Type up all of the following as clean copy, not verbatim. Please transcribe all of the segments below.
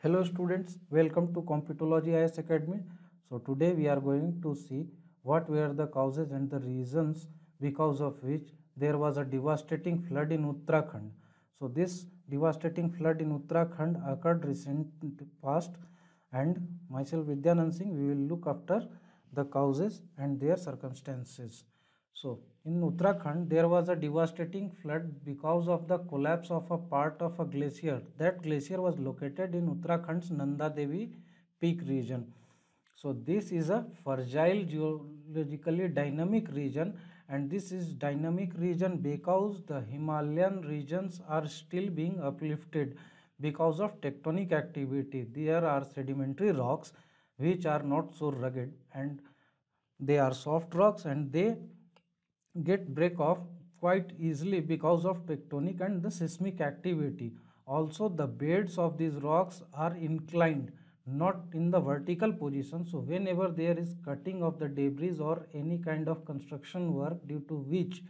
Hello students, welcome to Computology IS Academy. So today we are going to see what were the causes and the reasons because of which there was a devastating flood in Uttarakhand. So this devastating flood in Uttarakhand occurred recent past, and myself Vidyanand Singh we will look after the causes and their circumstances. So, in Uttarakhand, there was a devastating flood because of the collapse of a part of a glacier. That glacier was located in Uttarakhand's Nanda Devi peak region. So, this is a fragile geologically dynamic region, and this is dynamic region because the Himalayan regions are still being uplifted because of tectonic activity. There are sedimentary rocks which are not so rugged, and they are soft rocks, and they get break off quite easily because of tectonic and the seismic activity. Also, the beds of these rocks are inclined, not in the vertical position. So whenever there is cutting of the debris or any kind of construction work due to which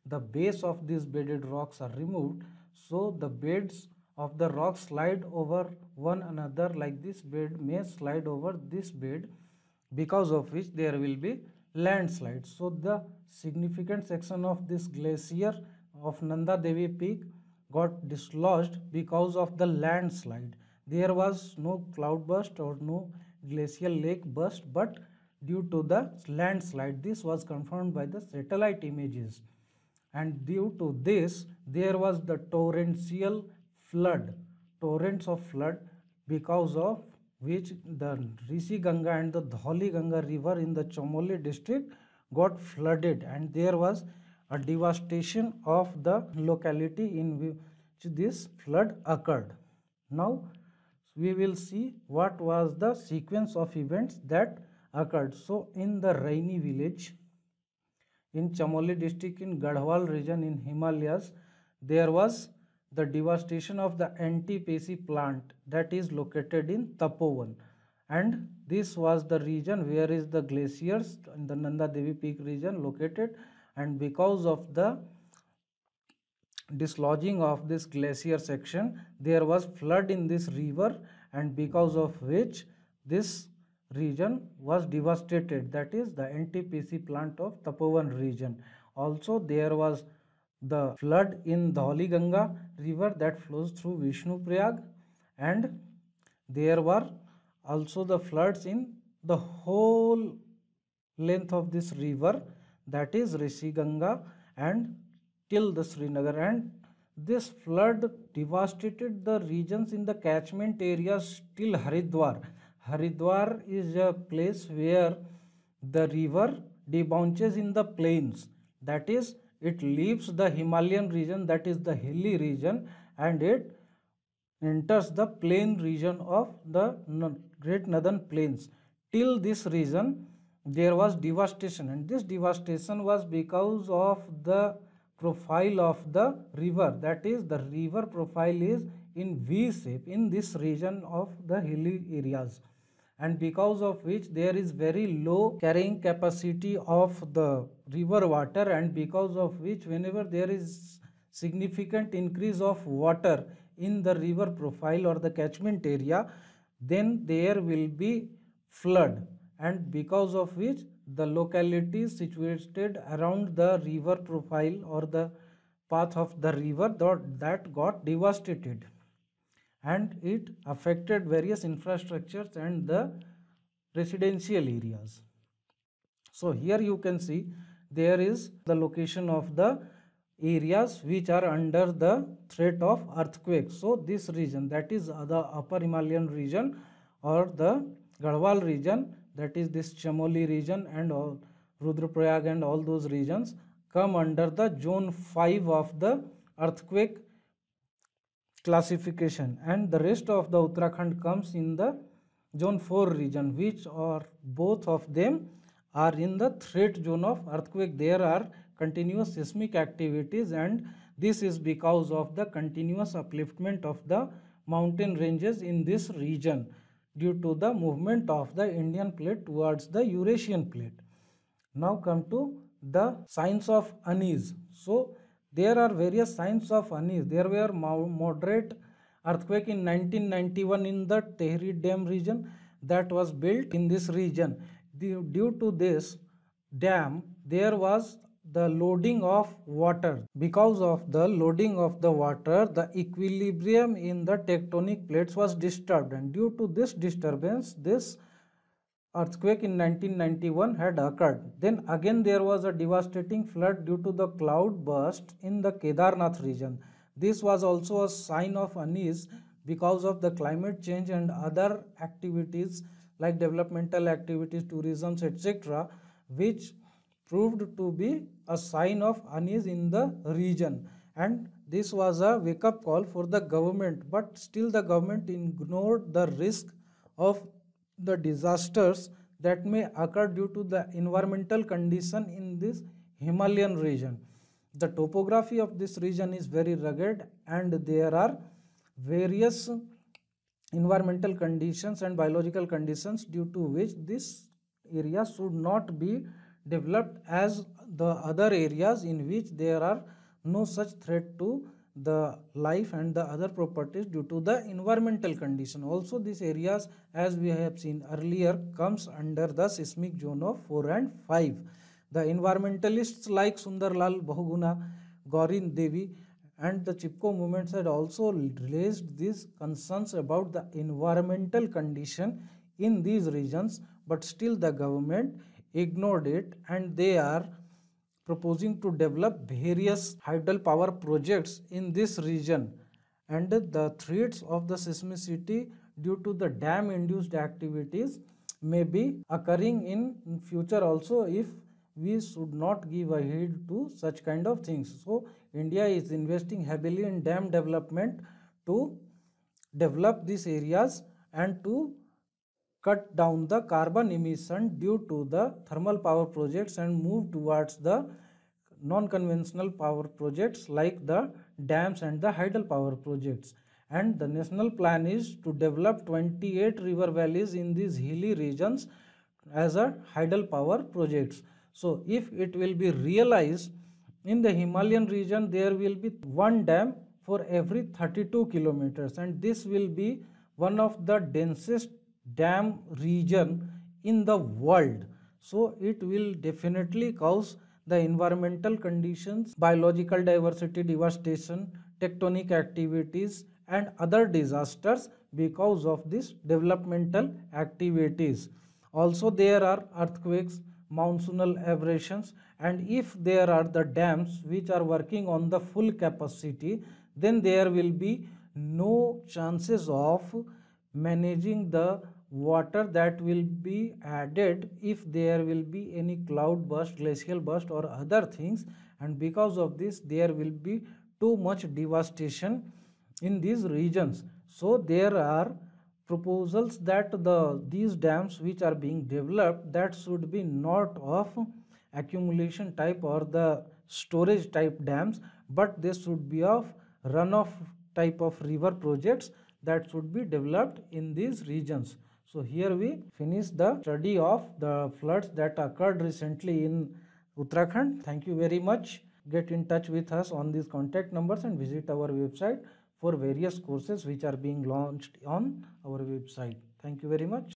the base of these bedded rocks are removed, so the beds of the rocks slide over one another, like this bed may slide over this bed, because of which there will be landslides. So the significant section of this glacier of Nanda Devi peak got dislodged because of the landslide. There was no cloudburst or no glacial lake burst, but due to the landslide, this was confirmed by the satellite images, and due to this there was the torrential flood, torrents of flood, because of which the Rishi Ganga and the Dholi Ganga river in the Chamoli district got flooded, and there was a devastation of the locality in which this flood occurred. Now we will see what was the sequence of events that occurred. So in the Raini village in Chamoli district in Garhwal region in Himalayas, there was the devastation of the anti-Pesi plant that is located in Tapovan, and this was the region where is the glaciers in the Nanda Devi peak region located, and because of the dislodging of this glacier section, there was flood in this river, and because of which this region was devastated, that is the NTPC plant of Tapovan region. Also there was the flood in Dholi Ganga river that flows through Vishnu Prayag, and there were also the floods in the whole length of this river, that is Rishi Ganga and till the Srinagar, and this flood devastated the regions in the catchment areas till Haridwar. Haridwar is a place where the river debouches in the plains, that is it leaves the Himalayan region, that is the hilly region, and it enters the plain region of the Great Northern Plains. Till this region there was devastation, and this devastation was because of the profile of the river, that is the river profile is in V shape in this region of the hilly areas, and because of which there is very low carrying capacity of the river water, and because of which whenever there is significant increase of water in the river profile or the catchment area, then there will be flood, and because of which the localities situated around the river profile or the path of the river that got devastated, and it affected various infrastructures and the residential areas. So here you can see there is the location of the areas which are under the threat of earthquake. So this region, that is the upper Himalayan region or the Garhwal region, that is this Chamoli region and all Rudraprayag and all those regions come under the zone 5 of the earthquake classification, and the rest of the Uttarakhand comes in the zone 4 region, which are both of them are in the threat zone of earthquake. There are continuous seismic activities, and this is because of the continuous upliftment of the mountain ranges in this region due to the movement of the Indian plate towards the Eurasian plate. Now come to the signs of unease. So there are various signs of unease. There were moderate earthquake in 1991 in the Tehri Dam region that was built in this region. Due to this dam, there was the loading of water. Because of the loading of the water, the equilibrium in the tectonic plates was disturbed, and due to this disturbance, this earthquake in 1991 had occurred. Then again there was a devastating flood due to the cloud burst in the Kedarnath region. This was also a sign of unease because of the climate change and other activities like developmental activities, tourism, etc., which proved to be a sign of unease in the region. And this was a wake-up call for the government, but still the government ignored the risk of the disasters that may occur due to the environmental condition in this Himalayan region. The topography of this region is very rugged, and there are various environmental conditions and biological conditions due to which this area should not be developed as the other areas in which there are no such threat to the life and the other properties due to the environmental condition. Also, these areas, as we have seen earlier, comes under the seismic zone of 4 and 5. The environmentalists like Sundarlal Bahuguna, Gaurin Devi, and the Chipko movements had also raised these concerns about the environmental condition in these regions, but still the government ignored it, and they are proposing to develop various hydel power projects in this region. And the threats of the seismicity due to the dam induced activities may be occurring in future also if we should not give a heed to such kind of things. So India is investing heavily in dam development to develop these areas and to cut down the carbon emission due to the thermal power projects and move towards the non-conventional power projects like the dams and the hydel power projects. And the national plan is to develop 28 river valleys in these hilly regions as a hydel power projects. So if it will be realized, in the Himalayan region there will be one dam for every 32 kilometers, and this will be one of the densest dam region in the world. So it will definitely cause the environmental conditions, biological diversity devastation, tectonic activities, and other disasters because of these developmental activities. Also, there are earthquakes, monsoonal aberrations, and if there are the dams which are working on the full capacity, then there will be no chances of managing the water that will be added if there will be any cloud burst, glacial burst, or other things, and because of this there will be too much devastation in these regions. So there are proposals that these dams which are being developed, that should be not of accumulation type or the storage type dams, but they should be of runoff type of river projects that should be developed in these regions. So here we finish the study of the floods that occurred recently in Uttarakhand. Thank you very much. Get in touch with us on these contact numbers and visit our website for various courses which are being launched on our website. Thank you very much.